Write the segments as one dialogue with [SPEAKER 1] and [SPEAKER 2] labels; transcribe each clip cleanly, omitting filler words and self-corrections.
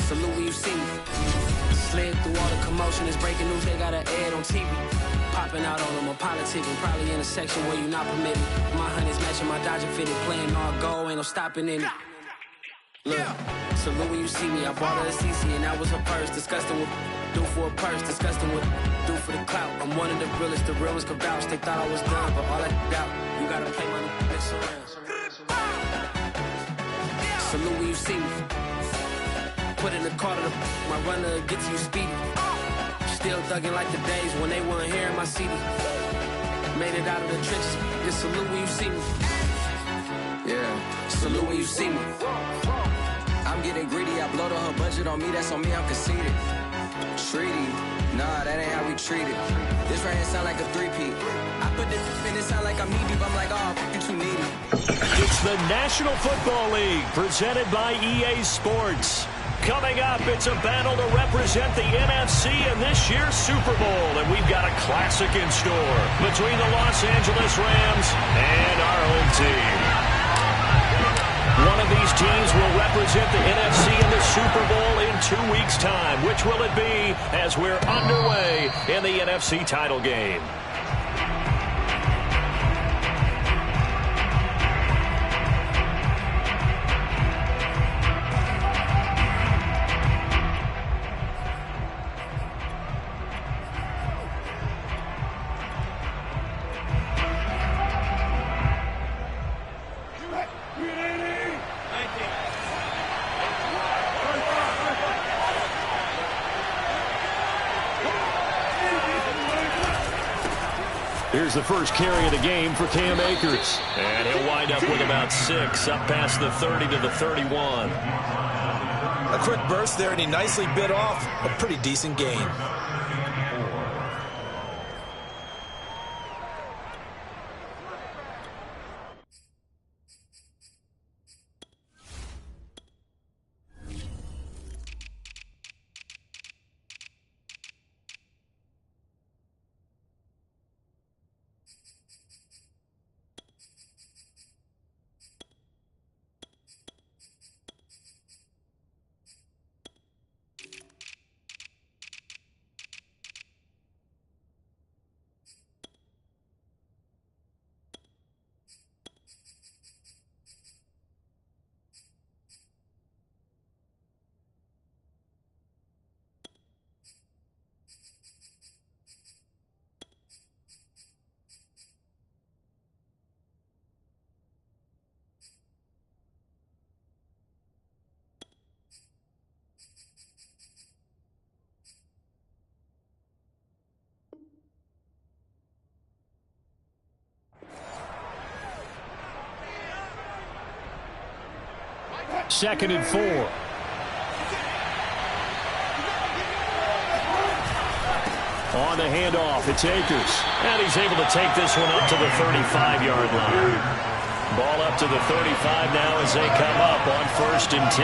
[SPEAKER 1] Salute when you see me. Slid through all the commotion, it's breaking news, they got an ad on TV. Popping out on them, I'm politicking, probably in a section where you not permitted. My honey's matching my Dodger fitted, playing all goal, ain't no stopping in it. Look, salute when you see me, I bought her a CC and that was her purse. Disgusting with do for a purse, disgusting with do for the clout. I'm one of the realest, the real ones can vouch. They thought I was done, but all I doubt, you gotta play my bitch around. Salute when you see me. Put in the car to my runner, get to you speedy. Still thugging like the days when they weren't hearing my CD. Made it out of the trenches, just salute when you see me. Yeah, salute when you see me. I'm getting greedy, I blowed on her budget on me, that's on me, I'm conceited. Treaty, nah, that ain't how we treat it. This right here sound like a three-peat. I put this in, it sound like I'm knee deep, I'm like, oh, you too needy.
[SPEAKER 2] It's the National Football League, presented by EA Sports. Coming up, it's a battle to represent the NFC in this year's Super Bowl, and we've got a classic in store between the Los Angeles Rams and our home team. One of these teams will represent the NFC in the Super Bowl in 2 weeks' time. Which will it be as we're underway in the NFC title game? Here's the first carry of the game for Cam Akers. And he'll wind up with about 6, up past the 30 to the 31.
[SPEAKER 3] A quick burst there, and he nicely bit off a pretty decent gain.
[SPEAKER 2] Second and 4. On the handoff, it's Akers. And he's able to take this one up to the 35-yard line. Ball up to the 35 now as they come up on 1st and 10.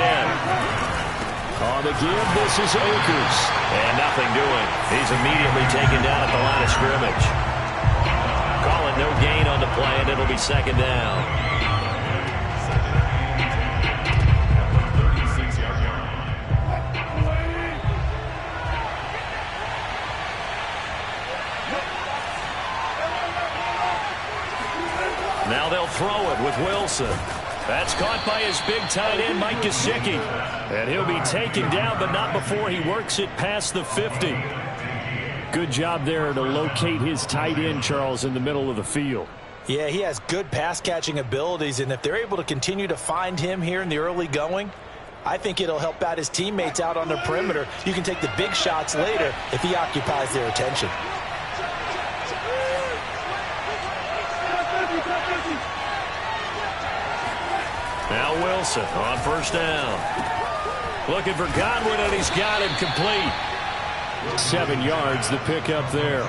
[SPEAKER 2] On the give, this is Akers. And nothing doing. He's immediately taken down at the line of scrimmage. Call it no gain on the play, and it'll be 2nd down. Now they'll throw it with Wilson. That's caught by his big tight end, Mike Gesicki. And he'll be taken down, but not before he works it past the 50. Good job there to locate his tight end, Charles, in the middle of the field.
[SPEAKER 3] Yeah, he has good pass-catching abilities, and if they're able to continue to find him here in the early going, I think it'll help out his teammates out on the perimeter. You can take the big shots later if he occupies their attention.
[SPEAKER 2] Now Wilson on 1st down. Looking for Godwin, and he's got him complete. 7 yards, the pickup there.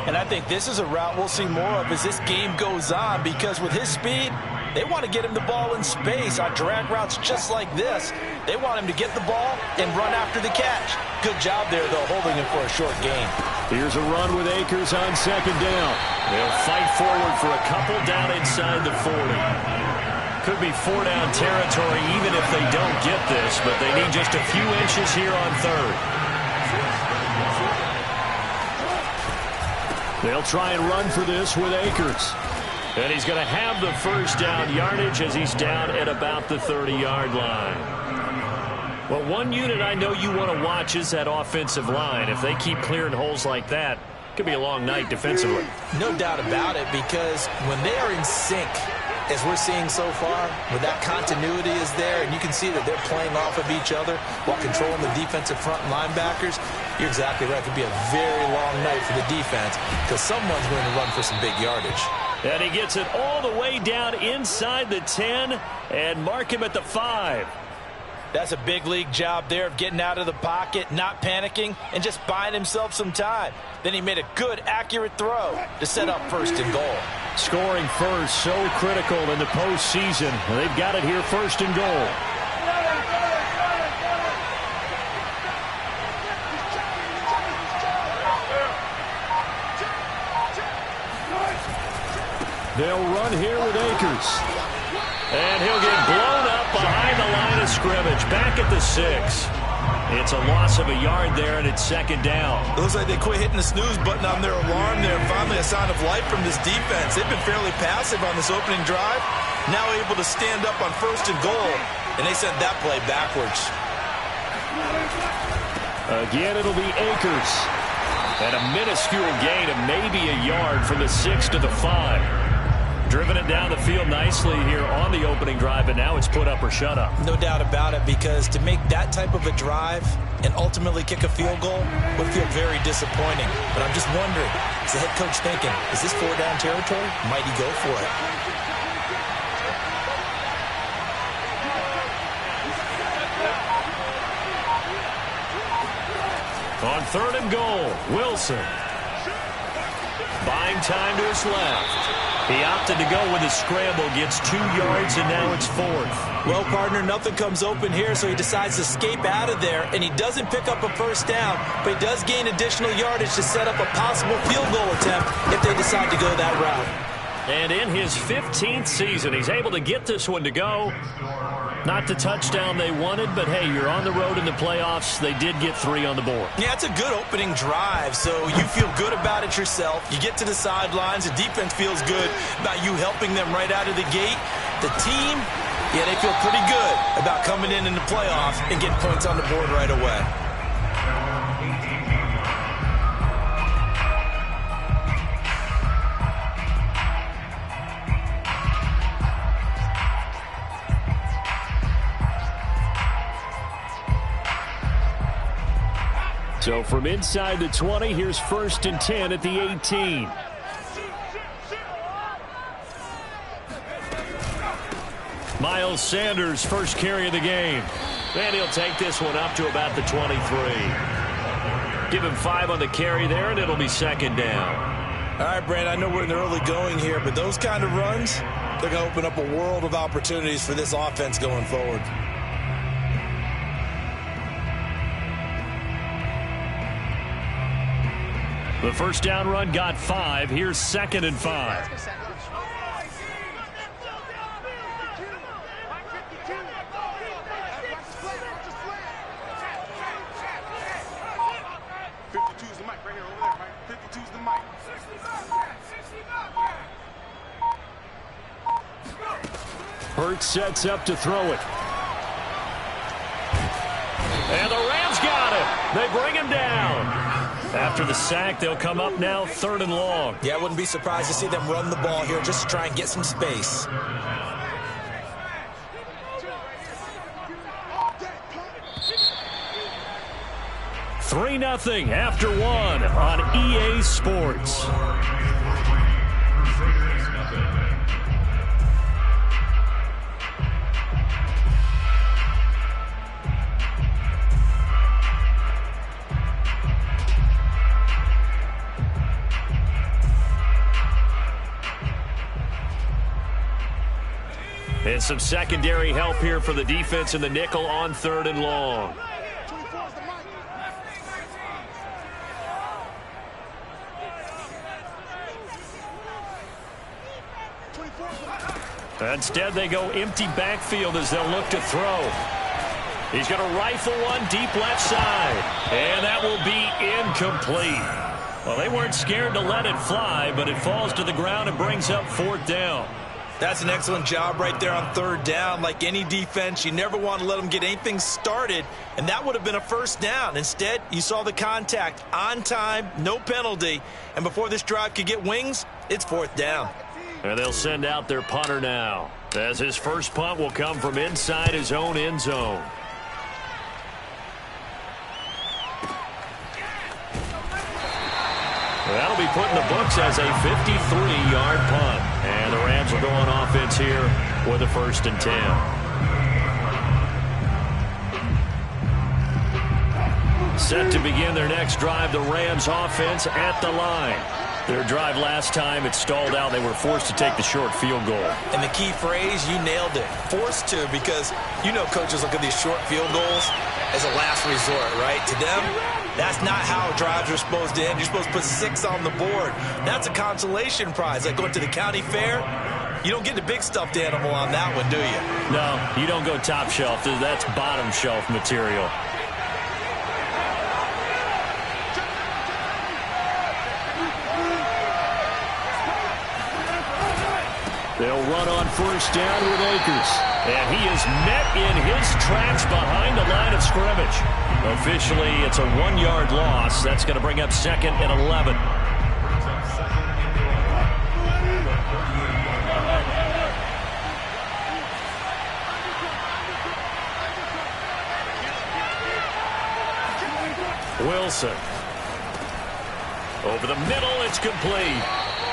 [SPEAKER 3] And I think this is a route we'll see more of as this game goes on, because with his speed, they want to get him the ball in space on drag routes just like this. They want him to get the ball and run after the catch. Good job there, though, holding him for a short gain.
[SPEAKER 2] Here's a run with Akers on 2nd down. They'll fight forward for a couple down inside the 40. Could be 4-down territory even if they don't get this, but they need just a few inches here on third. They'll try and run for this with Akers. And he's going to have the first down yardage as he's down at about the 30-yard line. Well, one unit I know you want to watch is that offensive line. If they keep clearing holes like that, it could be a long night defensively.
[SPEAKER 3] No doubt about it, because when they are in sync, as we're seeing so far, where that continuity is there, and you can see that they're playing off of each other while controlling the defensive front linebackers, you're exactly right. It could be a very long night for the defense because someone's going to run for some big yardage.
[SPEAKER 2] And he gets it all the way down inside the 10 and mark him at the 5.
[SPEAKER 3] That's a big league job there of getting out of the pocket, not panicking, and just buying himself some time. Then he made a good, accurate throw to set up first and goal.
[SPEAKER 2] Scoring first, so critical in the postseason. They've got it here, first and goal. They'll run here with Akers. And he'll get blown up behind the line of scrimmage, back at the 6. It's a loss of a yard there, and it's second down.
[SPEAKER 3] It looks like they quit hitting the snooze button on their alarm there. Finally a sign of life from this defense. They've been fairly passive on this opening drive. Now able to stand up on first and goal, and they sent that play backwards.
[SPEAKER 2] Again, it'll be Akers. And a minuscule gain of maybe a yard from the 6 to the 5. Driven it down the field nicely here on the opening drive, and now it's put up or shut up.
[SPEAKER 3] No doubt about it, because to make that type of a drive and ultimately kick a field goal would feel very disappointing. But I'm just wondering, is the head coach thinking, is this 4-down territory? Might he go for it?
[SPEAKER 2] On third and goal, Wilson. Buying time to his left. He opted to go with a scramble, gets 2 yards, and now it's 4th.
[SPEAKER 3] Well, partner, nothing comes open here, so he decides to escape out of there, and he doesn't pick up a first down, but he does gain additional yardage to set up a possible field goal attempt if they decide to go that route.
[SPEAKER 2] And in his 15th season, he's able to get this one to go. Not the touchdown they wanted, but hey, you're on the road in the playoffs. They did get 3 on the board.
[SPEAKER 3] Yeah, it's a good opening drive, so you feel good about it yourself. You get to the sidelines. The defense feels good about you helping them right out of the gate. The team, yeah, they feel pretty good about coming in the playoffs and getting points on the board right away.
[SPEAKER 2] So from inside the 20, here's 1st and 10 at the 18. Miles Sanders, first carry of the game. And he'll take this one up to about the 23. Give him 5 on the carry there, and it'll be second down.
[SPEAKER 3] All right, Brand, I know we're in the early going here, but those kind of runs, they're going to open up a world of opportunities for this offense going forward.
[SPEAKER 2] The first down run got 5. Here's 2nd and 5. Hurts sets up to throw it. And the Rams got him. They bring him down. After the sack, they'll come up now 3rd and long.
[SPEAKER 3] Yeah, I wouldn't be surprised to see them run the ball here just to try and get some space.
[SPEAKER 2] Three 3-0 after 1 on EA Sports. And some secondary help here for the defense in the nickel on 3rd and long. Instead, they go empty backfield as they'll look to throw. He's going to rifle one deep left side. And that will be incomplete. Well, they weren't scared to let it fly, but it falls to the ground and brings up 4th down.
[SPEAKER 3] That's an excellent job right there on 3rd down. Like any defense, you never want to let them get anything started, and that would have been a 1st down. Instead, you saw the contact on time, no penalty, and before this drive could get wings, it's 4th down.
[SPEAKER 2] And they'll send out their punter now, as his first punt will come from inside his own end zone. That'll be put in the books as a 53-yard punt. And the Rams will go on offense here with a 1st and 10. Set to begin their next drive, the Rams offense at the line. Their drive last time, it stalled out. They were forced to take the short field goal.
[SPEAKER 3] And the key phrase, you nailed it. Forced to, because you know coaches look at these short field goals as a last resort, right? To them, that's not how drives are supposed to end. You're supposed to put 6 on the board. That's a consolation prize. Like going to the county fair, you don't get the big stuffed animal on that one, do you?
[SPEAKER 2] No, you don't go top shelf. That's bottom shelf material. They'll run on 1st down with Akers. And he is met in his tracks behind the line of scrimmage. Officially, it's a 1-yard loss. That's going to bring up 2nd and 11. Wilson. Over the middle, it's complete.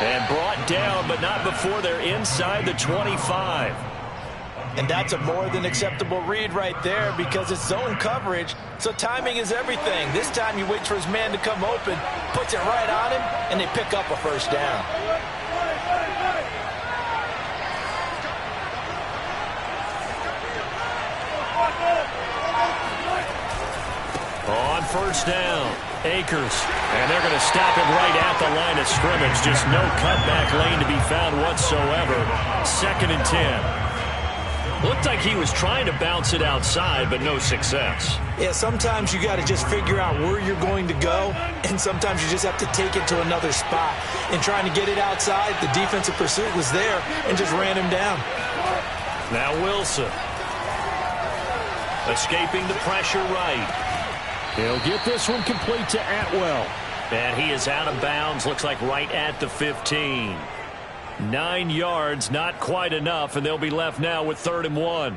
[SPEAKER 2] And brought down, but not before they're inside the 25.
[SPEAKER 3] And that's a more than acceptable read right there because it's zone coverage, so timing is everything. This time he waits for his man to come open, puts it right on him, and they pick up a 1st down.
[SPEAKER 2] On 1st down, Akers. And they're going to stop him right at the line of scrimmage. Just no cutback lane to be found whatsoever. 2nd and 10. Looked like he was trying to bounce it outside, but no success.
[SPEAKER 3] Yeah, sometimes you got to just figure out where you're going to go, and sometimes you just have to take it to another spot. And trying to get it outside, the defensive pursuit was there and just ran him down.
[SPEAKER 2] Now Wilson. Escaping the pressure right. He'll get this one complete to Atwell. And he is out of bounds, looks like right at the 15. 9 yards, not quite enough, and they'll be left now with 3rd and 1.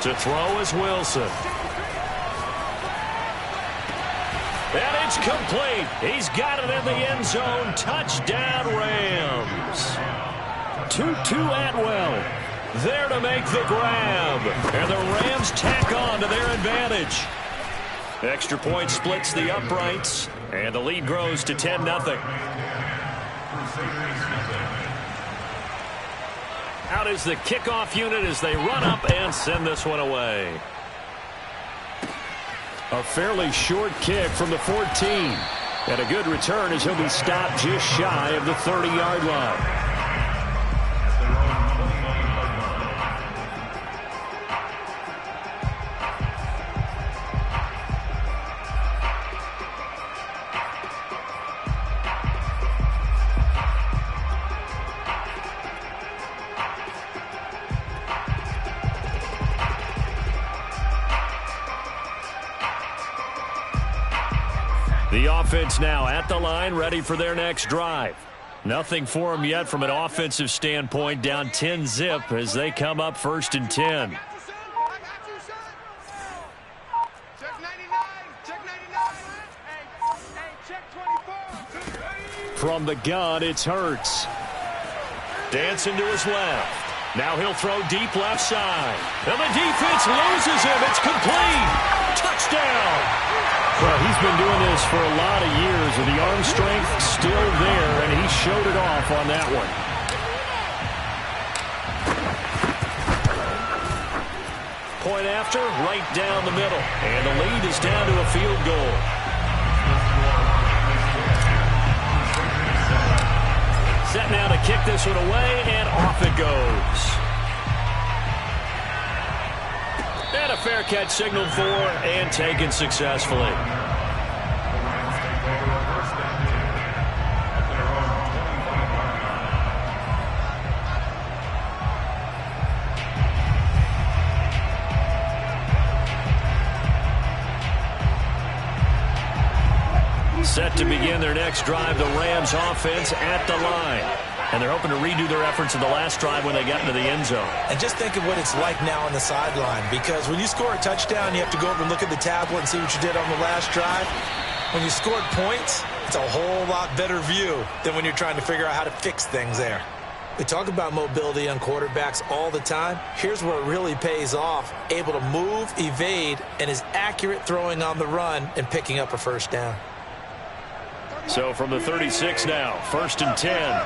[SPEAKER 2] To throw is Wilson. And it's complete. He's got it in the end zone. Touchdown, Rams. Tutu Atwell there to make the grab. And the Rams tack on to their advantage. Extra point splits the uprights. And the lead grows to 10-0. Out is the kickoff unit as they run up and send this one away. A fairly short kick from the 14. And a good return as he'll be stopped just shy of the 30-yard line. The offense now at the line, ready for their next drive. Nothing for them yet from an offensive standpoint, down 10-zip as they come up 1st and 10. From the gun, it's Hurts. Dancing to his left. Now he'll throw deep left side. And the defense loses him. It's complete. Touchdown. Well, he's been doing this for a lot of years, and the arm strength still there, and he showed it off on that one. point after, right down the middle. And the lead is down to a field goal. Set now to kick this one away, and off it goes. And a fair catch signaled for and taken successfully. Set to begin their next drive, the Rams offense at the line. And they're hoping to redo their efforts in the last drive when they got into the end zone.
[SPEAKER 3] And just think of what it's like now on the sideline, because when you score a touchdown, you have to go over and look at the tablet and see what you did on the last drive. When you scored points, it's a whole lot better view than when you're trying to figure out how to fix things there. We talk about mobility on quarterbacks all the time. Here's where it really pays off. Able to move, evade, and is accurate throwing on the run and picking up a first down.
[SPEAKER 2] So from the 36 now, 1st and 10.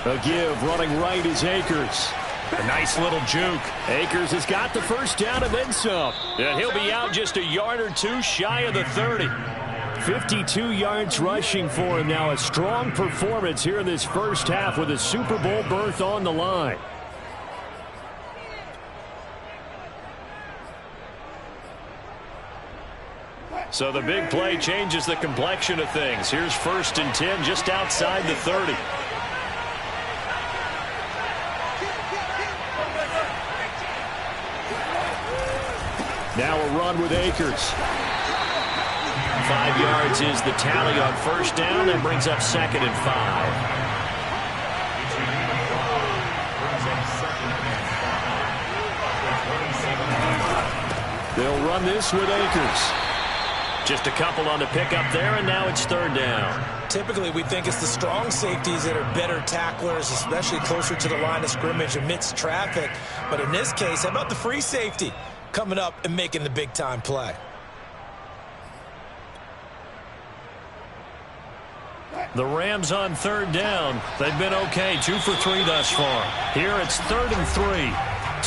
[SPEAKER 2] A give running right is Akers. A nice little juke. Akers has got the first down and then some. And he'll be out just a yard or two shy of the 30. 52 yards rushing for him now. A strong performance here in this first half with a Super Bowl berth on the line. So the big play changes the complexion of things. Here's 1st and 10 just outside the 30. Now a run with Akers. 5 yards is the tally on first down. That brings up 2nd and 5. They'll run this with Akers. Just a couple on the pickup there, and now it's 3rd down.
[SPEAKER 3] Typically, we think it's the strong safeties that are better tacklers, especially closer to the line of scrimmage amidst traffic. But in this case, how about the free safety coming up and making the big-time play?
[SPEAKER 2] The Rams on 3rd down. They've been okay, 2 for 3 thus far. Here it's 3rd and 3.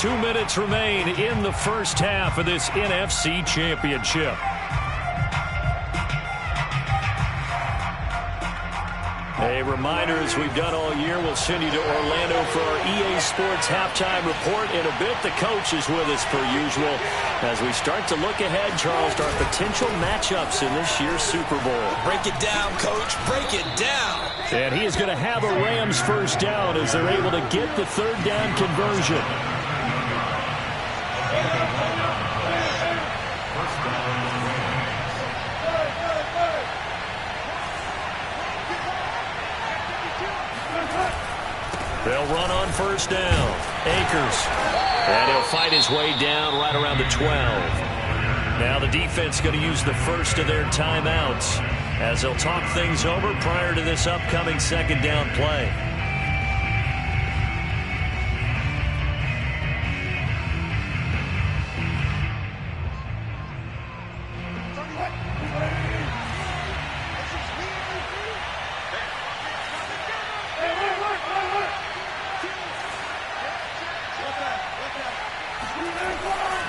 [SPEAKER 2] 2 minutes remain in the first half of this NFC Championship. A reminder, as we've done all year, we'll send you to Orlando for our EA Sports halftime report. In a bit, the coach is with us per usual as we start to look ahead, Charles, to our potential matchups in this year's Super Bowl.
[SPEAKER 3] Break it down, Coach. Break it down.
[SPEAKER 2] And he is going to have a Rams first down as they're able to get the 3rd down conversion. They'll run on first down. Akers. And he'll fight his way down right around the 12. Now the defense going to use the first of their timeouts as they'll talk things over prior to this upcoming 2nd down play.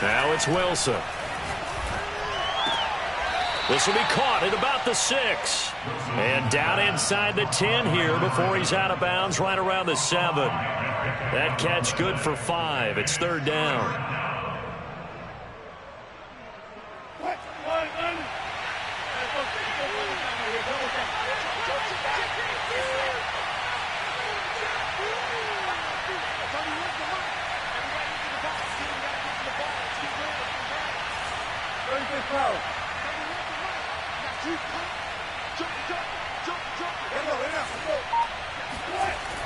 [SPEAKER 2] Now it's Wilson. This will be caught at about the 6. And down inside the 10 here before he's out of bounds right around the 7. That catch good for 5. It's 3rd down.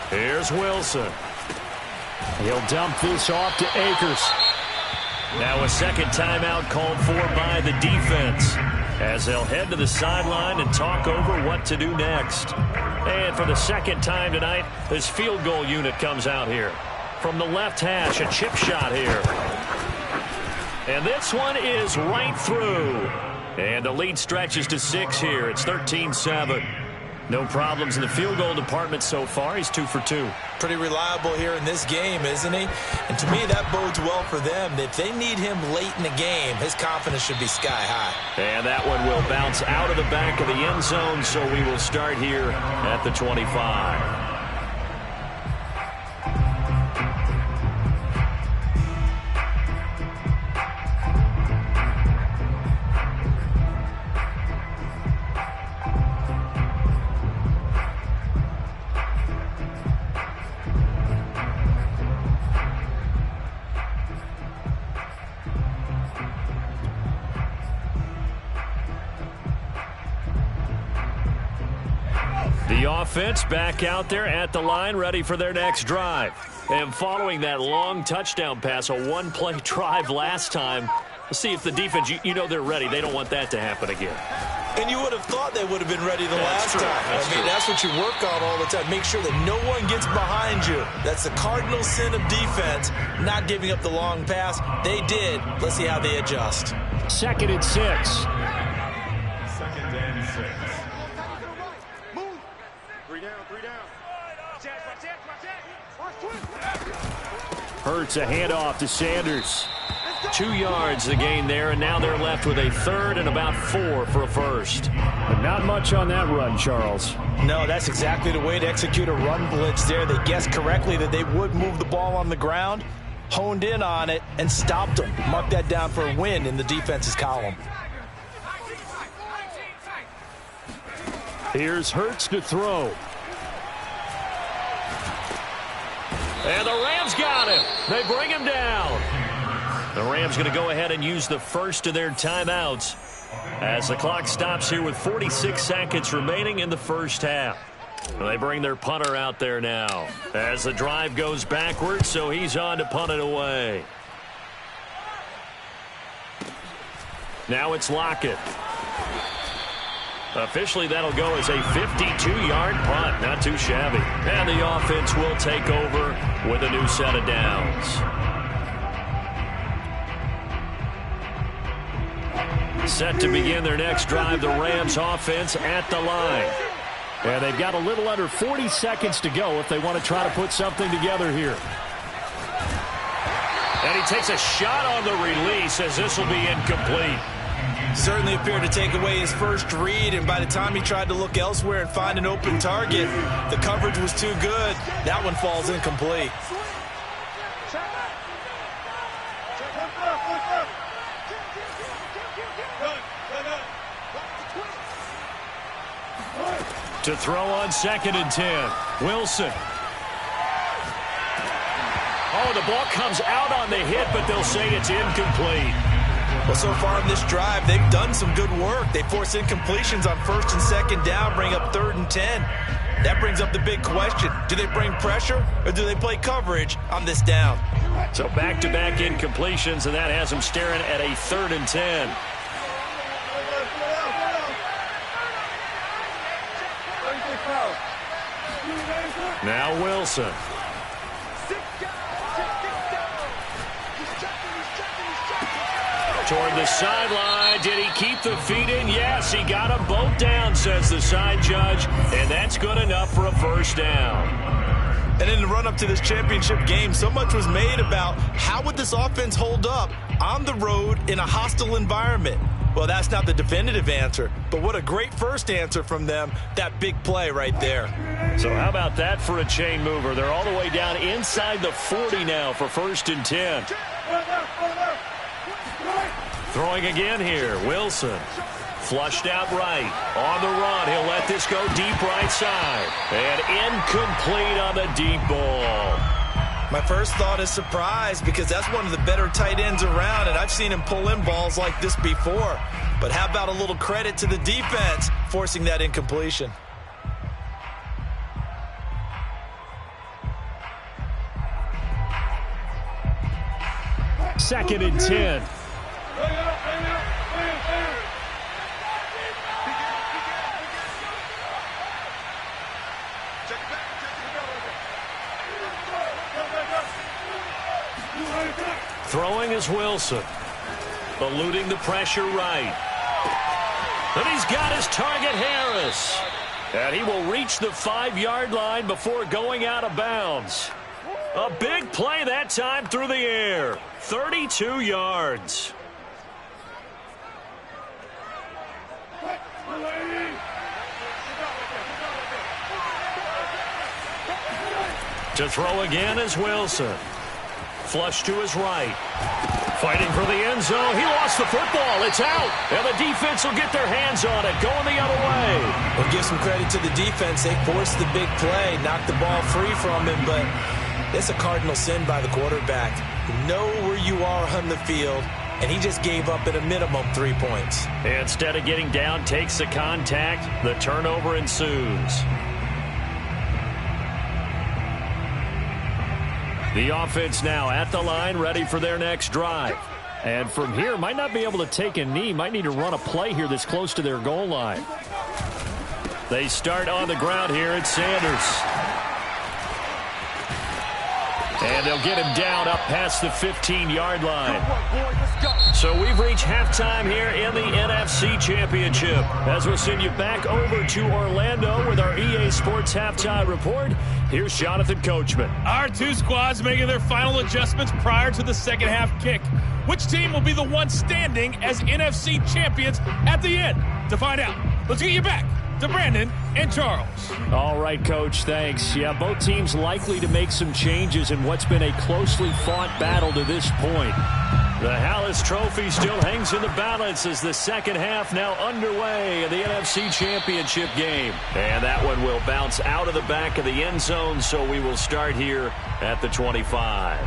[SPEAKER 2] Here's Wilson. He'll dump this off to Akers. Now a 2nd timeout called for by the defense as they'll head to the sideline and talk over what to do next. And for the 2nd time tonight, this field goal unit comes out here. From the left hash, a chip shot here. And this one is right through. And the lead stretches to 6 here. It's 13-7. No problems in the field goal department so far. He's 2 for 2.
[SPEAKER 3] Pretty reliable here in this game, isn't he? And to me, that bodes well for them. If they need him late in the game, his confidence should be sky high.
[SPEAKER 2] And that one will bounce out of the back of the end zone, so we will start here at the 25. The offense back out there at the line, ready for their next drive. And following that long touchdown pass, a one-play drive last time, let's see if the defense, you know they're ready. They don't want that to happen again.
[SPEAKER 3] And you would have thought they would have been ready the last time.
[SPEAKER 2] That's
[SPEAKER 3] what you work on all the time. Make sure that no one gets behind you. That's the cardinal sin of defense, not giving up the long pass. They did. Let's see how they adjust.
[SPEAKER 2] 2nd and 6. Hurts a handoff to Sanders. 2 yards the gain there, and now they're left with a 3rd and about 4 for a first. But not much on that run, Charles.
[SPEAKER 3] No, that's exactly the way to execute a run blitz there. They guessed correctly that they would move the ball on the ground, honed in on it, and stopped them. Mark that down for a win in the defense's column.
[SPEAKER 2] Here's Hurts to throw. And the Rams got him. They bring him down. The Rams going to go ahead and use the first of their timeouts as the clock stops here with 46 seconds remaining in the first half. They bring their punter out there now as the drive goes backwards, so he's on to punt it away. Now it's Lockett. Officially, that'll go as a 52-yard punt. Not too shabby. And the offense will take over with a new set of downs. Set to begin their next drive, the Rams offense at the line. And they've got a little under 40 seconds to go if they want to try to put something together here. And he takes a shot on the release as this will be incomplete.
[SPEAKER 3] Certainly appeared to take away his first read, and by the time he tried to look elsewhere and find an open target, the coverage was too good. That one falls incomplete.
[SPEAKER 2] To throw on 2nd and 10. Wilson. Oh, the ball comes out on the hit, but they'll say it's incomplete.
[SPEAKER 3] Well, so far in this drive, they've done some good work. They force incompletions on 1st and 2nd down, bring up 3rd and 10. That brings up the big question. Do they bring pressure or do they play coverage on this down?
[SPEAKER 2] So back-to-back incompletions, and that has them staring at a 3rd and 10. Now Wilson. Toward the sideline. Did he keep the feet in? Yes, he got them both down, says the side judge. And that's good enough for a first down.
[SPEAKER 3] And in the run-up to this championship game, so much was made about how would this offense hold up on the road in a hostile environment. Well, that's not the definitive answer, but what a great first answer from them, that big play right there.
[SPEAKER 2] So how about that for a chain mover? They're all the way down inside the 40 now for 1st and 10. Throwing again here, Wilson. Flushed out right. On the run, he'll let this go deep right side. And incomplete on the deep ball.
[SPEAKER 3] My first thought is surprise because that's one of the better tight ends around, and I've seen him pull in balls like this before. But how about a little credit to the defense forcing that incompletion?
[SPEAKER 2] Second and 10. Throwing is Wilson. Eluding the pressure right. And he's got his target, Harris. And he will reach the 5-yard line before going out of bounds. A big play that time through the air. 32 yards. To throw again is Wilson. Flush to his right. Fighting for the end zone. He lost the football. It's out. And the defense will get their hands on it. Going the other way.
[SPEAKER 3] Well, give some credit to the defense. They forced the big play. Knocked the ball free from him. But it's a cardinal sin by the quarterback. Know where you are on the field. And he just gave up at a minimum 3 points.
[SPEAKER 2] Instead of getting down, takes the contact. The turnover ensues. The offense now at the line, ready for their next drive. And from here, might not be able to take a knee. Might need to run a play here that's close to their goal line. They start on the ground here at Sanders. And they'll get him down up past the 15-yard line. So we've reached halftime here in the NFC Championship. As we'll send you back over to Orlando with our EA Sports Halftime Report, here's Jonathan Coachman.
[SPEAKER 4] Our two squads making their final adjustments prior to the second half kick. Which team will be the one standing as NFC champions at the end? To find out, let's get you back to Brandon and Charles.
[SPEAKER 2] All right, Coach, thanks. Yeah, both teams likely to make some changes in what's been a closely fought battle to this point. The Hallis Trophy still hangs in the balance as the second half now underway in the NFC Championship game. And that one will bounce out of the back of the end zone, so we will start here at the 25.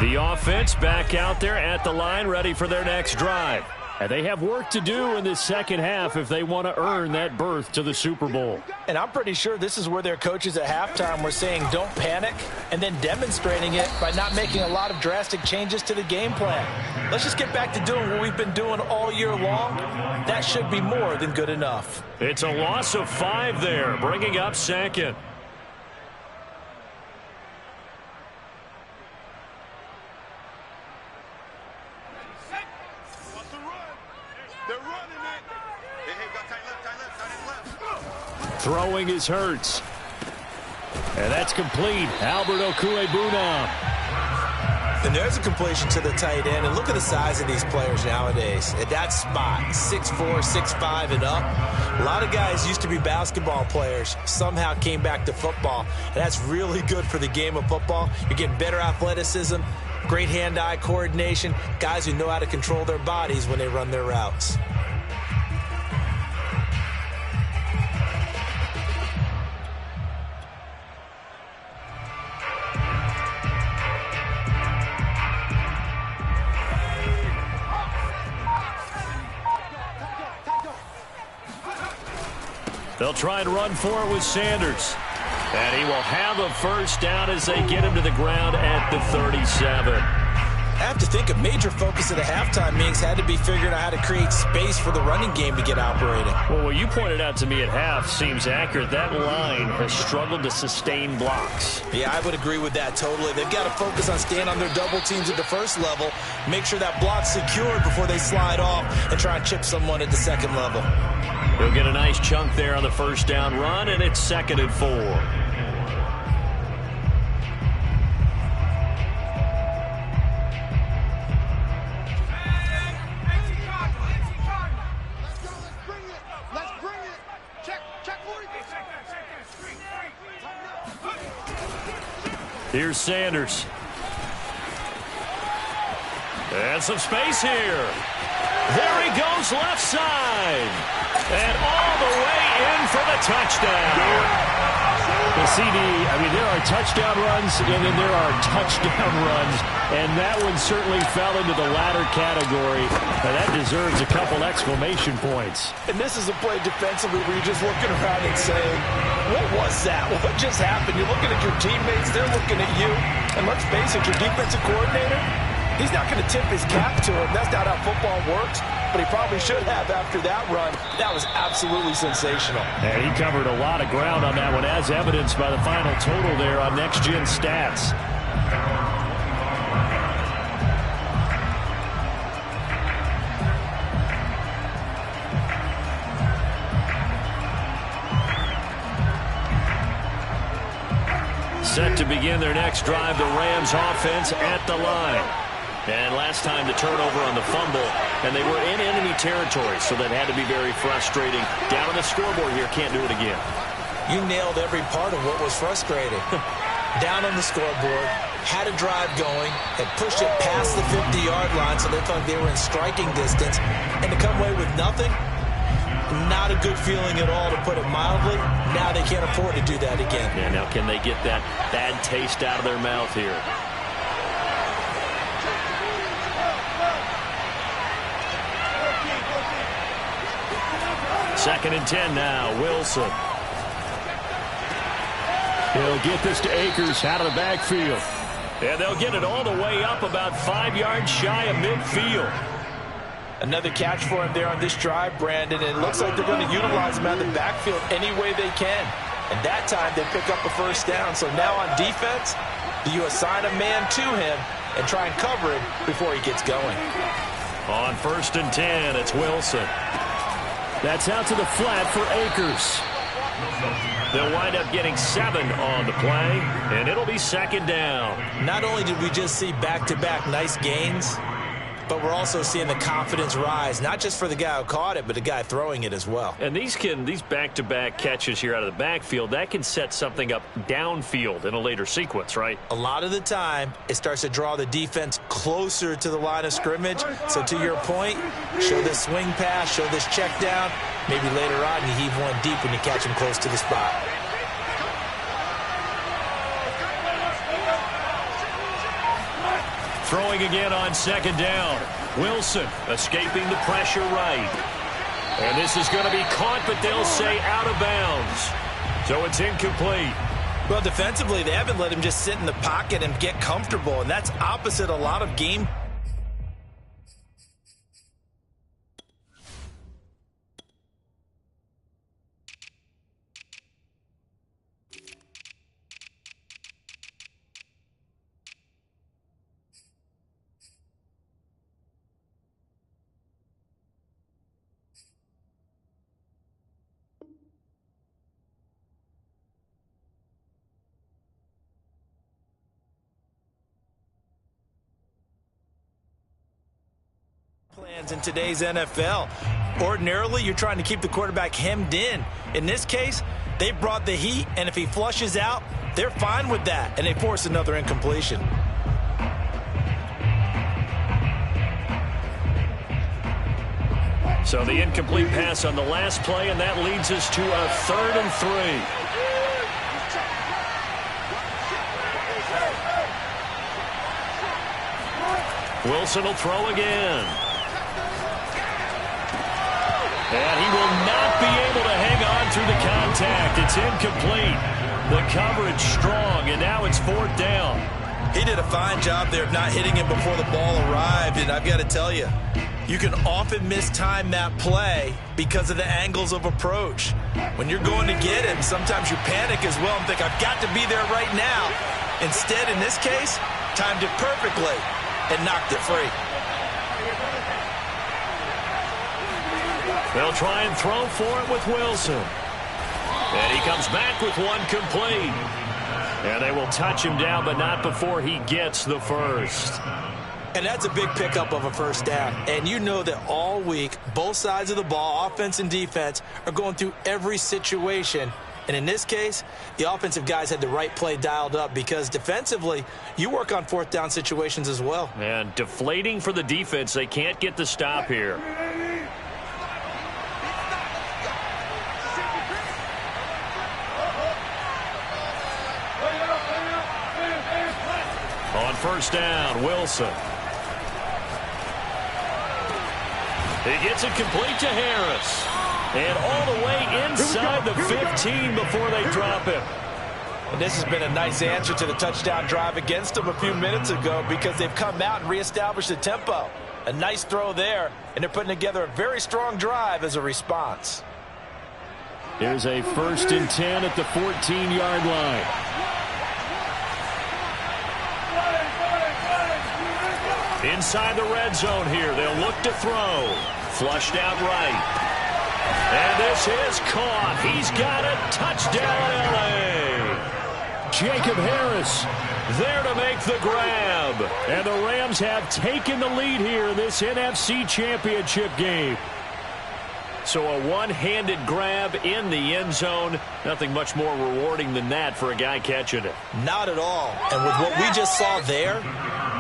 [SPEAKER 2] The offense back out there at the line, ready for their next drive. And they have work to do in this second half if they want to earn that berth to the Super Bowl.
[SPEAKER 3] And I'm pretty sure this is where their coaches at halftime were saying don't panic, and then demonstrating it by not making a lot of drastic changes to the game plan. Let's just get back to doing what we've been doing all year long. That should be more than good enough.
[SPEAKER 2] It's a loss of 5 there, bringing up second. Throwing is Hurts. And that's complete. Albert Okwuegbunam.
[SPEAKER 3] And there's a completion to the tight end. And look at the size of these players nowadays. At that spot, 6'4", 6'5", and up. A lot of guys used to be basketball players. Somehow came back to football. And that's really good for the game of football. You're getting better athleticism, great hand-eye coordination, guys who know how to control their bodies when they run their routes.
[SPEAKER 2] They'll try and run for it with Sanders. And he will have a first down as they get him to the ground at the 37.
[SPEAKER 3] I have to think a major focus of the halftime meetings had to be figuring out how to create space for the running game to get operating.
[SPEAKER 2] Well, what you pointed out to me at half seems accurate. That line has struggled to sustain blocks.
[SPEAKER 3] Yeah, I would agree with that totally. They've got to focus on staying on their double teams at the first level, make sure that block's secured before they slide off and try and chip someone at the second level.
[SPEAKER 2] He'll get a nice chunk there on the first down run, and it's 2nd and 4. Here's Sanders. And some space here. There he goes left side. And all the way in for the touchdown. The CD, there are touchdown runs, and then there are touchdown runs. And that one certainly fell into the latter category. And that deserves a couple exclamation points.
[SPEAKER 3] And this is a play defensively where you're just looking around and saying, what was that? What just happened? You're looking at your teammates. They're looking at you. And let's face it, your defensive coordinator, he's not going to tip his cap to him. That's not how football works. But he probably should have after that run. That was absolutely sensational.
[SPEAKER 2] And he covered a lot of ground on that one, as evidenced by the final total there on Next Gen Stats. Set to begin their next drive, the Rams offense at the line. And last time the turnover on the fumble, and they were in enemy territory, so that had to be very frustrating. Down on the scoreboard here, can't do it again.
[SPEAKER 3] You nailed every part of what was frustrating. Down on the scoreboard, had a drive going, had pushed it past the 50-yard line, so they thought they were in striking distance, and to come away with nothing, not a good feeling at all, to put it mildly. Now they can't afford to do that again.
[SPEAKER 2] Yeah, now can they get that bad taste out of their mouth here? Second and 10 now, Wilson. He'll get this to Akers out of the backfield. And they'll get it all the way up about 5 yards shy of midfield.
[SPEAKER 3] Another catch for him there on this drive, Brandon. And it looks like they're going to utilize him out of the backfield any way they can. And that time they pick up a first down. So now on defense, do you assign a man to him and try and cover him before he gets going?
[SPEAKER 2] On 1st and 10, it's Wilson. That's out to the flat for Akers. They'll wind up getting 7 on the play, and it'll be 2nd down.
[SPEAKER 3] Not only did we just see back-to-back nice gains, but we're also seeing the confidence rise, not just for the guy who caught it, but the guy throwing it as well.
[SPEAKER 2] And these back-to-back catches here out of the backfield, that can set something up downfield in a later sequence, right?
[SPEAKER 3] A lot of the time, it starts to draw the defense closer to the line of scrimmage. So to your point, show this swing pass, show this check down. Maybe later on you heave one deep when you catch him close to the spot.
[SPEAKER 2] Throwing again on 2nd down. Wilson escaping the pressure right. And this is going to be caught, but they'll say out of bounds. So it's incomplete.
[SPEAKER 3] Well, defensively, they haven't let him just sit in the pocket and get comfortable, and that's opposite a lot of game. Plans in today's NFL. Ordinarily, you're trying to keep the quarterback hemmed in. In this case, they brought the heat, and if he flushes out, they're fine with that, and they force another incompletion.
[SPEAKER 2] So the incomplete pass on the last play, and that leads us to a 3rd and 3. Wilson will throw again. And he will not be able to hang on through the contact. It's incomplete. The coverage strong, and now it's 4th down.
[SPEAKER 3] He did a fine job there of not hitting him before the ball arrived, and I've got to tell you, you can often mistime that play because of the angles of approach. When you're going to get him, sometimes you panic as well and think, I've got to be there right now. Instead, in this case, timed it perfectly and knocked it free.
[SPEAKER 2] They'll try and throw for it with Wilson. And he comes back with one complete. And they will touch him down, but not before he gets the first.
[SPEAKER 3] And that's a big pickup of a first down. And you know that all week, both sides of the ball, offense and defense, are going through every situation. And in this case, the offensive guys had the right play dialed up because defensively, you work on 4th down situations as well.
[SPEAKER 2] And deflating for the defense. They can't get the stop here. On 1st down, Wilson. He gets it complete to Harris. And all the way inside the 15 before they drop him.
[SPEAKER 3] And this has been a nice answer to the touchdown drive against them a few minutes ago because they've come out and reestablished the tempo. A nice throw there, and they're putting together a very strong drive as a response.
[SPEAKER 2] Here's a 1st and 10 at the 14-yard line. Inside the red zone here. They'll look to throw. Flushed out right. And this is caught. He's got it. Touchdown, L.A. Jacob Harris there to make the grab. And the Rams have taken the lead here in this NFC Championship game. So a one-handed grab in the end zone. Nothing much more rewarding than that for a guy catching it.
[SPEAKER 3] Not at all. And with what we just saw there,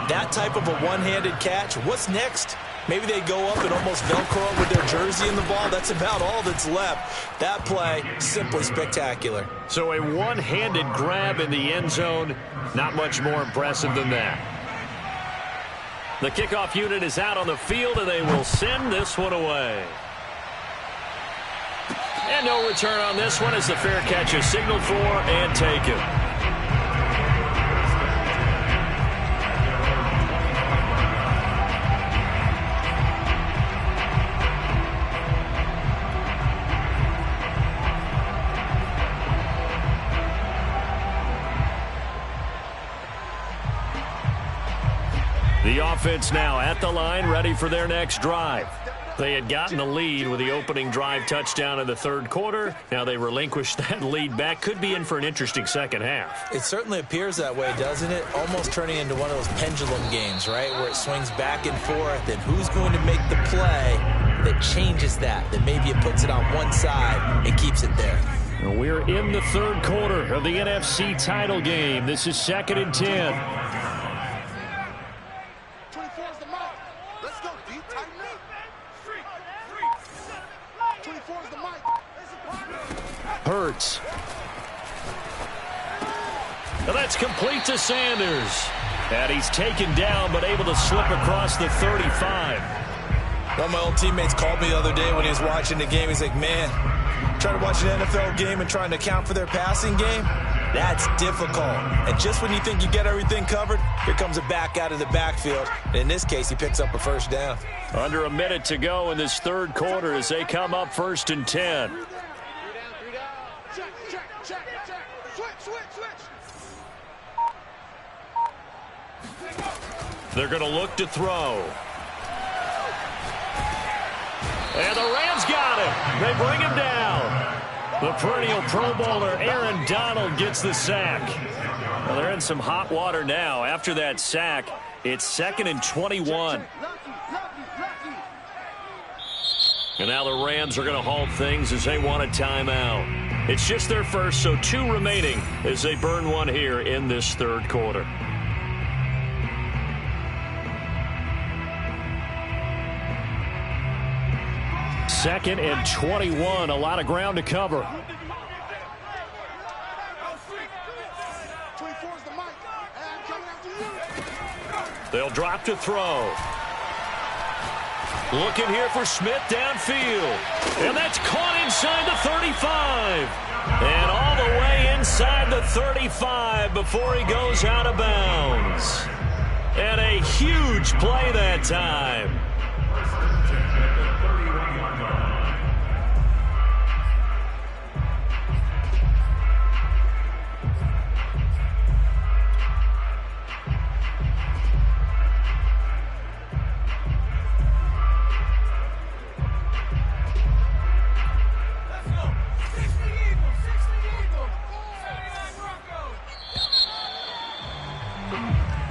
[SPEAKER 3] that type of a one-handed catch, what's next? Maybe they go up and almost Velcro with their jersey in the ball. That's about all that's left. That play, simply spectacular.
[SPEAKER 2] So a one-handed grab in the end zone, not much more impressive than that. The kickoff unit is out on the field, and they will send this one away. And no return on this one as the fair catch is signaled for and taken. The offense now at the line, ready for their next drive. They had gotten the lead with the opening drive touchdown in the third quarter. Now they relinquished that lead back. Could be in for an interesting second half.
[SPEAKER 3] It certainly appears that way, doesn't it? Almost turning into one of those pendulum games, right, where it swings back and forth. And who's going to make the play that changes that maybe it puts it on one side and keeps it there?
[SPEAKER 2] We're in the third quarter of the NFC title game. This is 2nd and 10. Hurts. And that's complete to Sanders. And he's taken down but able to slip across the 35.
[SPEAKER 3] One of my old teammates called me the other day when he was watching the game. He's like, man, trying to watch an NFL game and trying to account for their passing game, that's difficult. And just when you think you get everything covered, here comes a back out of the backfield. And in this case, he picks up a first down.
[SPEAKER 2] Under a minute to go in this third quarter as they come up 1st and 10. They're going to look to throw. And the Rams got him. They bring him down. The perennial Pro Bowler Aaron Donald gets the sack. Well, they're in some hot water now. After that sack, it's 2nd and 21. And now the Rams are going to halt things as they want a timeout. It's just their first, so 2 remaining as they burn one here in this third quarter. 2nd and 21. A lot of ground to cover. They'll drop to throw. Looking here for Smith downfield. And that's caught inside the 35. And all the way inside the 35 before he goes out of bounds. And a huge play that time.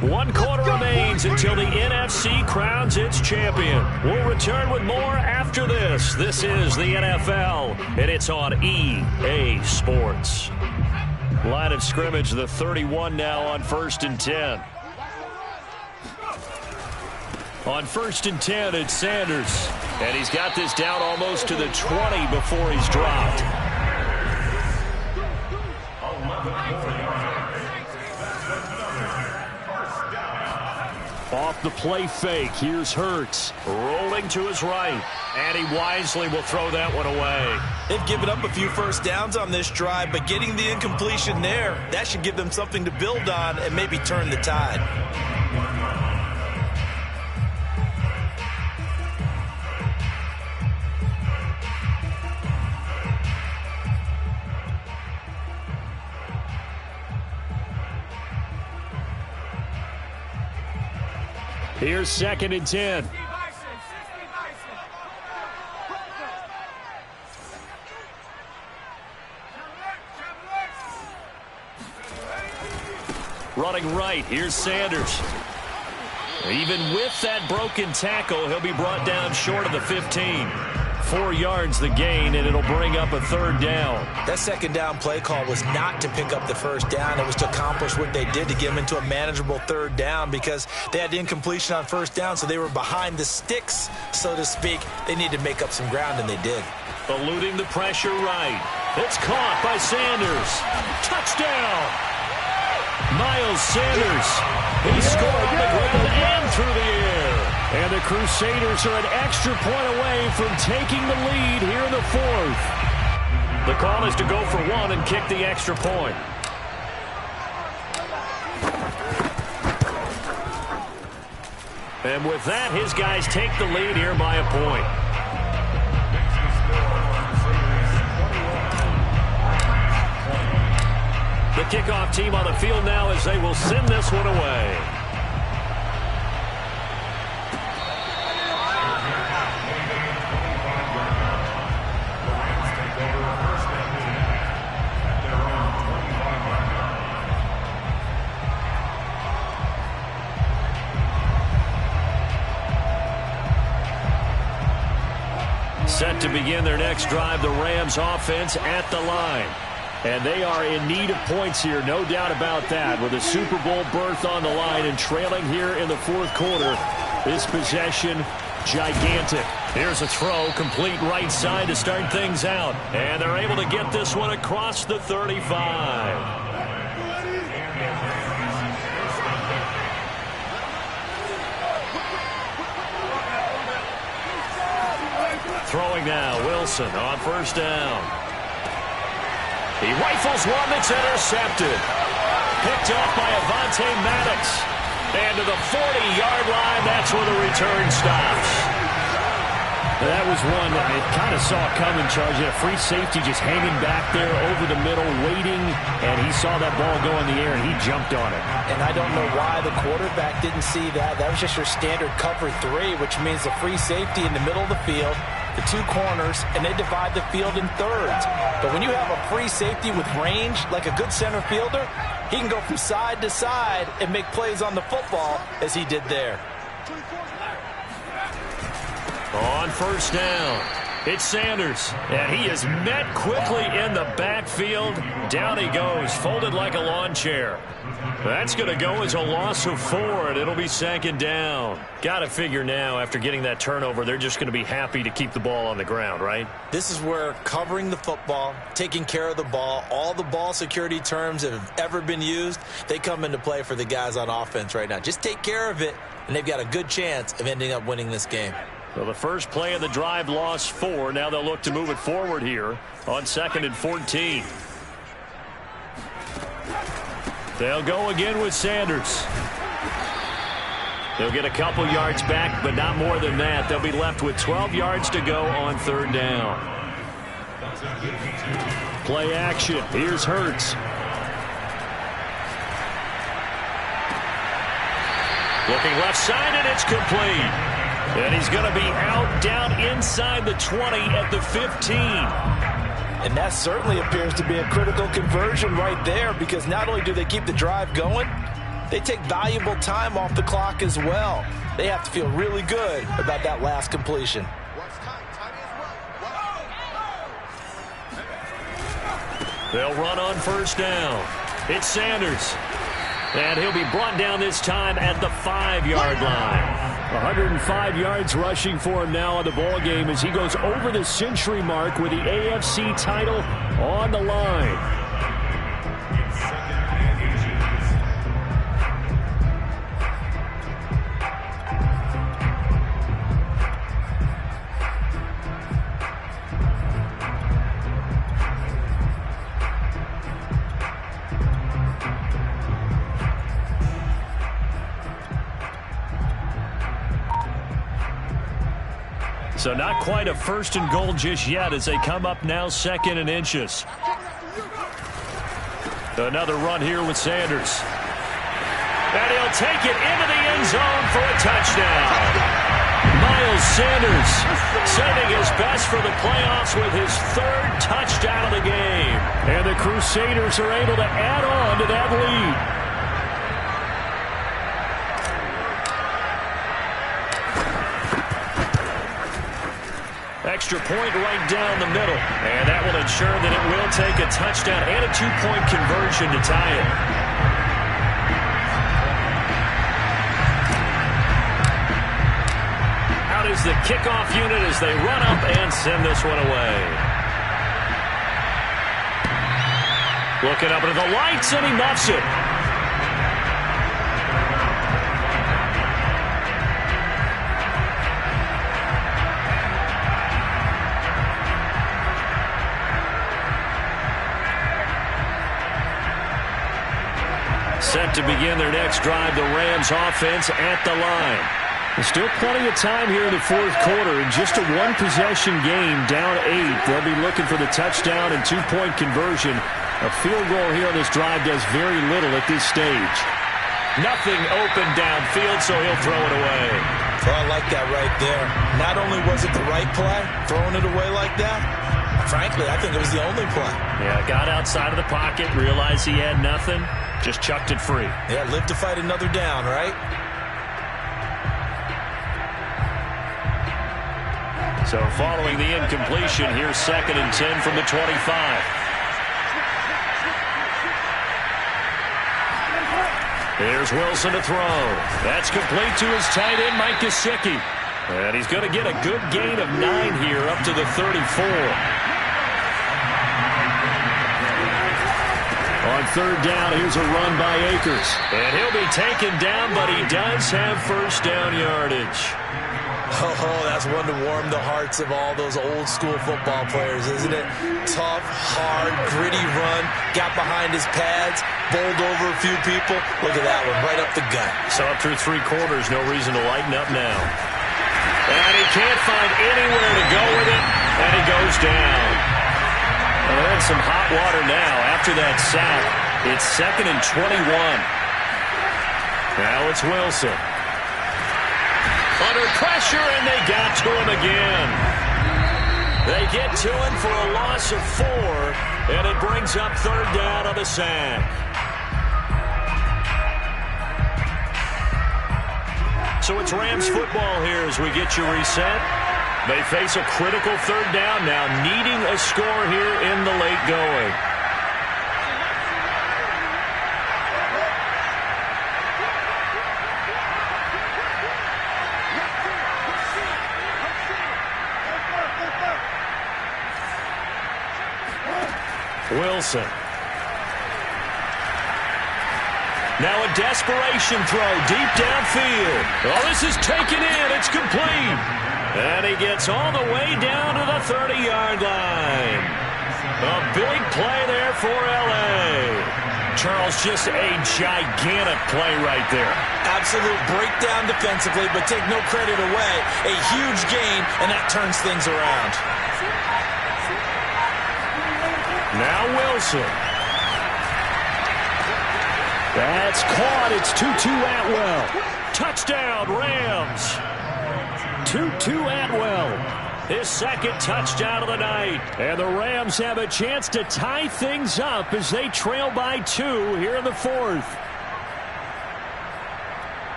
[SPEAKER 2] One quarter remains until the NFC crowns its champion. We'll return with more after this. This is the NFL, and it's on EA Sports. Line of scrimmage, the 31 now on 1st and 10. On 1st and 10, it's Sanders. And he's got this down almost to the 20 before he's dropped. Off the play fake, here's Hurts. Rolling to his right. And he wisely will throw that one away.
[SPEAKER 3] They've given up a few first downs on this drive, but getting the incompletion there, that should give them something to build on and maybe turn the tide.
[SPEAKER 2] Here's 2nd and 10. Running right, here's Sanders. Even with that broken tackle, he'll be brought down short of the 15. 4 yards the gain, and it'll bring up a 3rd down.
[SPEAKER 3] That 2nd down play call was not to pick up the 1st down. It was to accomplish what they did to get them into a manageable 3rd down because they had incompletion on 1st down, so they were behind the sticks, so to speak. They needed to make up some ground, and they did.
[SPEAKER 2] Eluding the pressure right. It's caught by Sanders. Touchdown! Miles Sanders. He scored on the ground and through the air. And the Crusaders are an extra point away from taking the lead here in the 4th. The call is to go for 1 and kick the extra point. And with that, his guys take the lead here by a point. The kickoff team on the field now as they will send this one away. Set to begin their next drive, the Rams offense at the line. And they are in need of points here, no doubt about that. With a Super Bowl berth on the line and trailing here in the 4th quarter, this possession, gigantic. Here's a throw, complete right side to start things out. And they're able to get this one across the 35. Throwing now, Wilson on 1st down. He rifles one that's intercepted. Picked up by Avonte Maddox. And to the 40-yard line, that's where the return stops. That was one that it kind of saw coming, Charles. You had a free safety just hanging back there over the middle, waiting, and he saw that ball go in the air, and he jumped on it.
[SPEAKER 3] And I don't know why the quarterback didn't see that. That was just your standard cover 3, which means the free safety in the middle of the field, the 2 corners, and they divide the field in thirds. But when you have a free safety with range, like a good center fielder, he can go from side to side and make plays on the football as he did there.
[SPEAKER 2] On 1st down, it's Sanders, and he is met quickly in the backfield. Down he goes, folded like a lawn chair. That's going to go as a loss of 4, and it'll be 2nd down. Got to figure now, after getting that turnover, they're just going to be happy to keep the ball on the ground, right?
[SPEAKER 3] This is where covering the football, taking care of the ball, all the ball security terms that have ever been used, they come into play for the guys on offense right now. Just take care of it, and they've got a good chance of ending up winning this game.
[SPEAKER 2] Well, the first play of the drive lost 4. Now they'll look to move it forward here on 2nd and 14. They'll go again with Sanders. They'll get a couple yards back, but not more than that. They'll be left with 12 yards to go on 3rd down. Play action. Here's Hurts. Looking left side, and it's complete. And he's going to be out down inside the 20 at the 15.
[SPEAKER 3] And that certainly appears to be a critical conversion right there, because not only do they keep the drive going, they take valuable time off the clock as well. They have to feel really good about that last completion.
[SPEAKER 2] They'll run on 1st down. It's Sanders. And he'll be brought down this time at the 5-yard line. 105 yards rushing for him now in the ball game as he goes over the century mark with the AFC title on the line. So not quite a 1st and goal just yet as they come up now 2nd and inches. Another run here with Sanders. And he'll take it into the end zone for a touchdown. Miles Sanders sending his best for the playoffs with his 3rd touchdown of the game. And the Crusaders are able to add on to that lead. extra point right down the middle. And that will ensure that it will take a touchdown and a two-point conversion to tie it. Out is the kickoff unit as they run up and send this one away. Looking up into the lights, and he muffs it. Set to begin their next drive, the Rams offense at the line. There's still plenty of time here in the fourth quarter. In just a one-possession game, down 8. They'll be looking for the touchdown and two-point conversion. A field goal here on this drive does very little at this stage. Nothing open downfield, so he'll throw it away.
[SPEAKER 3] Well, I like that right there. Not only was it the right play, throwing it away like that, frankly, I think it was the only play.
[SPEAKER 2] Yeah, got outside of the pocket, realized he had nothing, just chucked it free.
[SPEAKER 3] Yeah, live to fight another down, right?
[SPEAKER 2] So following the incompletion, here's 2nd and 10 from the 25. Here's Wilson to throw. That's complete to his tight end, Mike Gesicki. And he's going to get a good gain of 9 here up to the 34. On 3rd down, here's a run by Akers. And he'll be taken down, but he does have first down yardage.
[SPEAKER 3] Oh, that's one to warm the hearts of all those old-school football players, isn't it? Tough, hard, gritty run, got behind his pads, bowled over a few people. Look at that one, right up the gut.
[SPEAKER 2] So up through 3 quarters, no reason to lighten up now. And he can't find anywhere to go with it, and he goes down. Well, they're in some hot water now after that sack. It's 2nd and 21. Now it's Wilson. Under pressure, and they got to him again. They get to him for a loss of 4, and it brings up 3rd down on the sack. So it's Rams football here as we get you reset. They face a critical 3rd down now, needing a score here in the late going. Wilson. Now a desperation throw deep downfield. Oh, this is taken in. It's complete. And he gets all the way down to the 30-yard line. A big play there for L.A. Charles, just a gigantic play right there.
[SPEAKER 3] Absolute breakdown defensively, but take no credit away. A huge gain, and that turns things around.
[SPEAKER 2] Now Wilson. That's caught. It's Tutu Atwell. Touchdown, Rams. Tutu Atwell. His 2nd touchdown of the night. And the Rams have a chance to tie things up as they trail by 2 here in the 4th.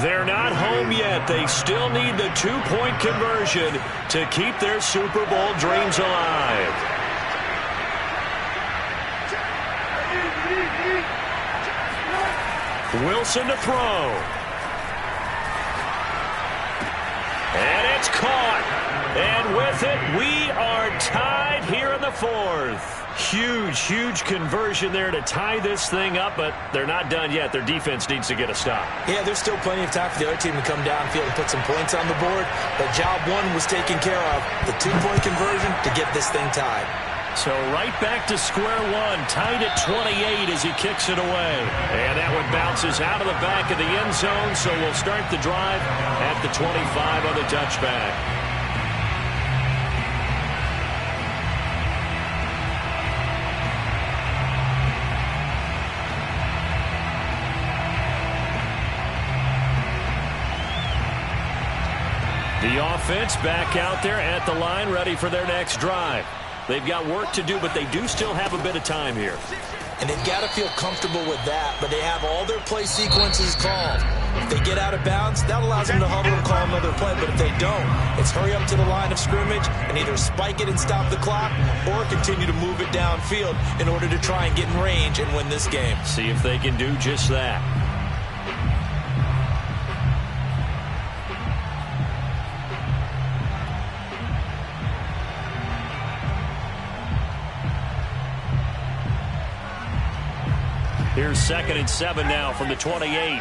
[SPEAKER 2] They're not home yet. They still need the 2-point conversion to keep their Super Bowl dreams alive. Wilson to throw. And it's caught. And with it, we are tied here in the 4th. Huge conversion there to tie this thing up, but they're not done yet. Their defense needs to get a stop.
[SPEAKER 3] Yeah, there's still plenty of time for the other team to come downfield and put some points on the board, but job 1 was taken care of. The 2-point conversion to get this thing tied.
[SPEAKER 2] So right back to square one, tied at 28 as he kicks it away. And that one bounces out of the back of the end zone, so we'll start the drive at the 25 on the touchback. The offense back out there at the line, ready for their next drive. They've got work to do, but they do still have a bit of time here.
[SPEAKER 3] And they've got to feel comfortable with that, but they have all their play sequences called. If they get out of bounds, that allows them to huddle and call another play, but if they don't, it's hurry up to the line of scrimmage and either spike it and stop the clock or continue to move it downfield in order to try and get in range and win this game.
[SPEAKER 2] See if they can do just that. Here's 2nd and 7 now from the 28.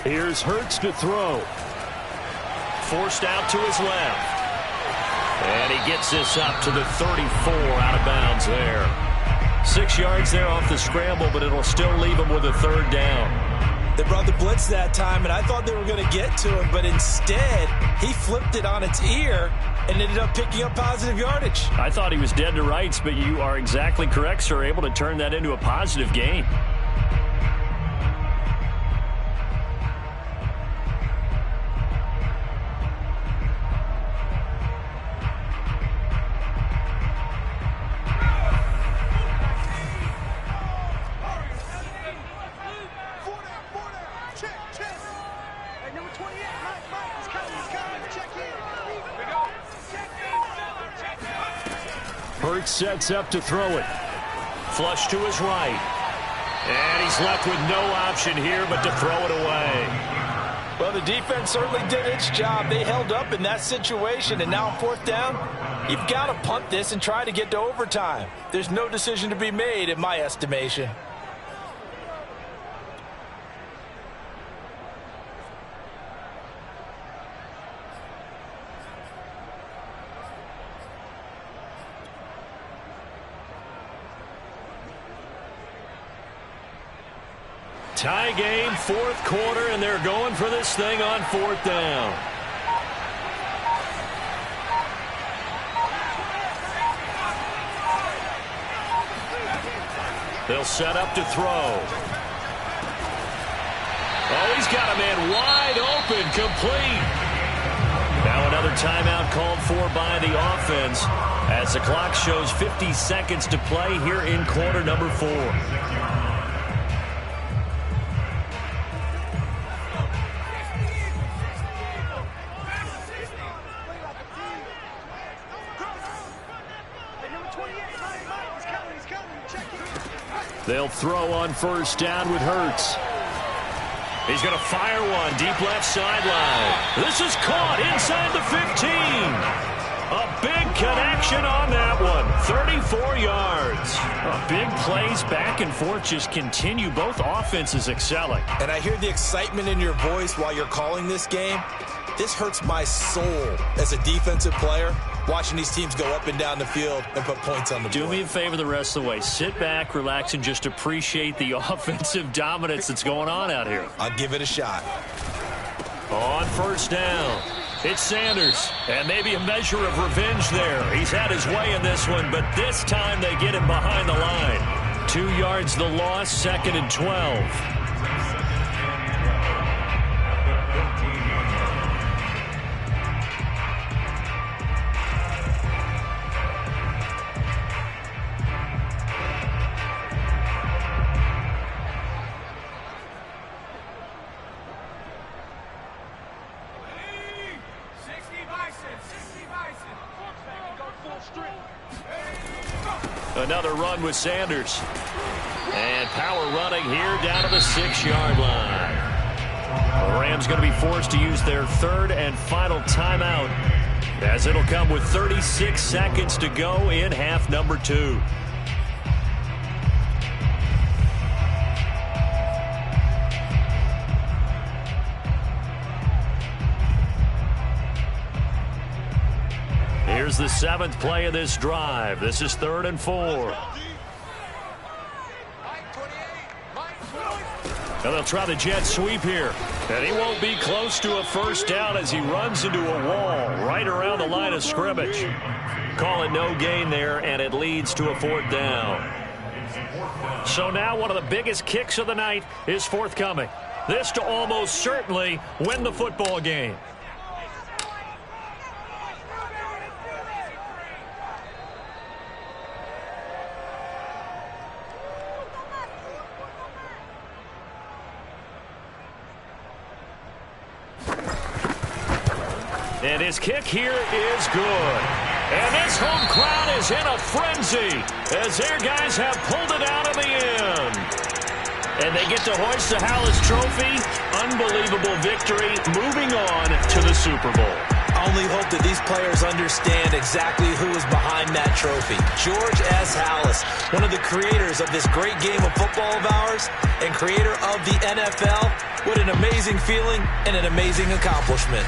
[SPEAKER 2] Here's Hurts to throw. Forced out to his left. And he gets this up to the 34, out of bounds there. 6 yards there off the scramble, but it'll still leave him with a 3rd down.
[SPEAKER 3] They brought the blitz that time, and I thought they were going to get to him, but instead, he flipped it on its ear and ended up picking up positive yardage.
[SPEAKER 2] I thought he was dead to rights, but you are exactly correct, sir, able to turn that into a positive gain. Hurts sets up to throw it. Flush to his right. And he's left with no option here but to throw it away.
[SPEAKER 3] Well, the defense certainly did its job. They held up in that situation, and now on 4th down, you've got to punt this and try to get to overtime. There's no decision to be made in my estimation.
[SPEAKER 2] Tie game, 4th quarter, and they're going for this thing on 4th down. They'll set up to throw. Oh, he's got a man wide open, complete. Now another timeout called for by the offense as the clock shows 50 seconds to play here in quarter number 4. They'll throw on 1st down with Hurts. He's going to fire one deep left sideline. This is caught inside the 15. A big connection on that one. 34 yards. Big plays back and forth just continue. Both offenses excelling.
[SPEAKER 3] And I hear the excitement in your voice while you're calling this game. This hurts my soul as a defensive player, watching these teams go up and down the field and put points on the board.
[SPEAKER 2] Do me a favor the rest of the way. Sit back, relax, and just appreciate the offensive dominance that's going on out here.
[SPEAKER 3] I'll give it a shot.
[SPEAKER 2] On 1st down, it's Sanders. And maybe a measure of revenge there. He's had his way in this one, but this time they get him behind the line. 2 yards the loss, 2nd and 12. Another run with Sanders. And power running here down to the 6-yard line. The Rams going to be forced to use their 3rd and final timeout as it'll come with 36 seconds to go in half number 2. Here's the 7th play of this drive. This is 3rd and 4. And they'll try the jet sweep here. And he won't be close to a 1st down as he runs into a wall right around the line of scrimmage. Call it no gain there, and it leads to a 4th down. So now one of the biggest kicks of the night is forthcoming. This to almost certainly win the football game. And his kick here is good. And this home crowd is in a frenzy as their guys have pulled it out in the end. And they get to hoist the Halas Trophy. Unbelievable victory, moving on to the Super Bowl.
[SPEAKER 3] I only hope that these players understand exactly who is behind that trophy. George S. Halas, one of the creators of this great game of football of ours and creator of the NFL. What an amazing feeling and an amazing accomplishment.